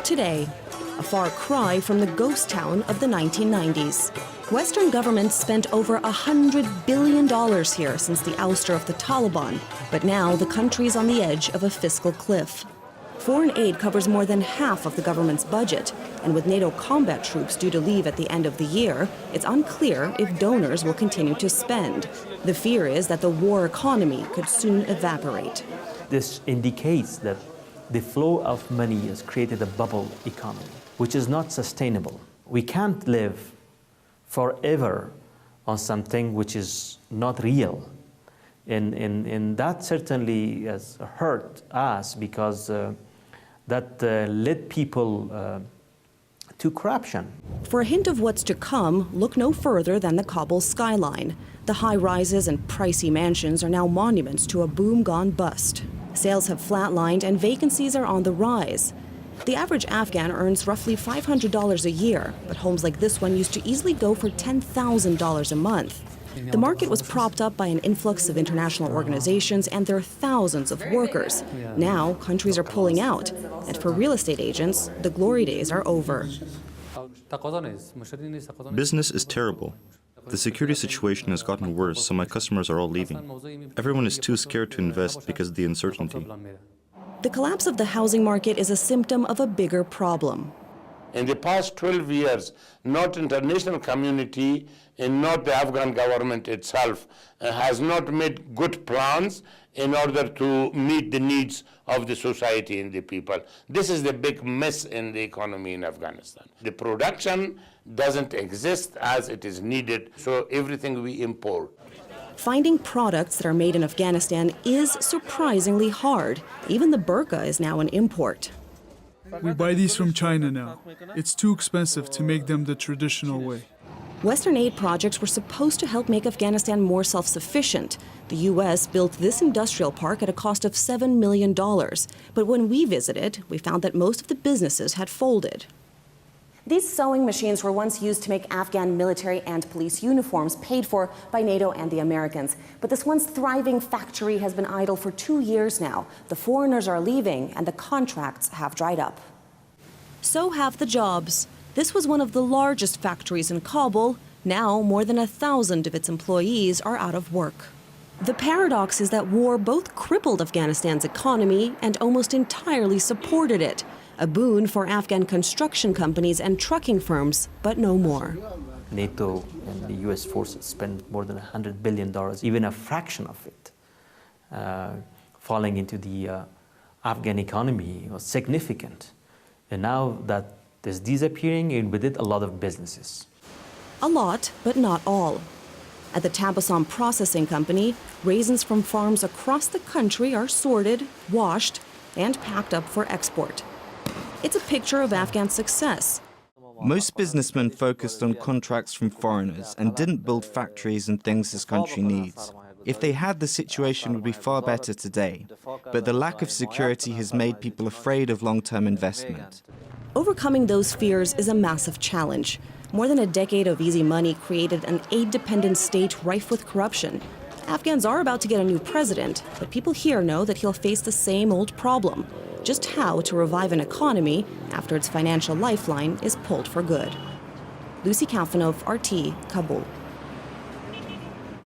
today, a far cry from the ghost town of the 1990s. Western governments spent over $100 billion here since the ouster of the Taliban, but now the country's on the edge of a fiscal cliff. Foreign aid covers more than half of the government's budget, and with NATO combat troops due to leave at the end of the year, it's unclear if donors will continue to spend. The fear is that the war economy could soon evaporate. This indicates that the flow of money has created a bubble economy, which is not sustainable. We can't live forever on something which is not real. And that certainly has hurt us because that led people to corruption. For a hint of what's to come, look no further than the Kabul skyline. The high-rises and pricey mansions are now monuments to a boom gone bust. Sales have flatlined and vacancies are on the rise. The average Afghan earns roughly $500 a year, but homes like this one used to easily go for $10,000 a month. The market was propped up by an influx of international organizations and their thousands of workers. Now, countries are pulling out, and for real estate agents, the glory days are over. Business is terrible. The security situation has gotten worse, so my customers are all leaving. Everyone is too scared to invest because of the uncertainty. The collapse of the housing market is a symptom of a bigger problem. In the past 12 years, not international community and not the Afghan government itself has not made good plans in order to meet the needs of the society and the people. This is the big mess in the economy in Afghanistan. The production doesn't exist as it is needed, so everything we import. Finding products that are made in Afghanistan is surprisingly hard. Even the burqa is now an import. We buy these from China now. It's too expensive to make them the traditional way. Western aid projects were supposed to help make Afghanistan more self-sufficient. The U.S. built this industrial park at a cost of $7 million. But when we visited, we found that most of the businesses had folded. These sewing machines were once used to make Afghan military and police uniforms paid for by NATO and the Americans. But this once thriving factory has been idle for 2 years now. The foreigners are leaving and the contracts have dried up. So have the jobs. This was one of the largest factories in Kabul. Now more than 1,000 of its employees are out of work. The paradox is that war both crippled Afghanistan's economy and almost entirely supported it. A boon for Afghan construction companies and trucking firms, but no more. NATO and the US forces spend more than $100 billion, even a fraction of it, falling into the Afghan economy was significant. And now that is disappearing, and with it a lot of businesses. A lot, but not all. At the Tabassum Processing Company, raisins from farms across the country are sorted, washed, and packed up for export. It's a picture of Afghan success. Most businessmen focused on contracts from foreigners and didn't build factories and things this country needs. If they had, the situation would be far better today. But the lack of security has made people afraid of long-term investment. Overcoming those fears is a massive challenge. More than a decade of easy money created an aid-dependent state rife with corruption. Afghans are about to get a new president, but people here know that he'll face the same old problem. Just how to revive an economy after its financial lifeline is pulled for good. Kafanov, RT, Kabul.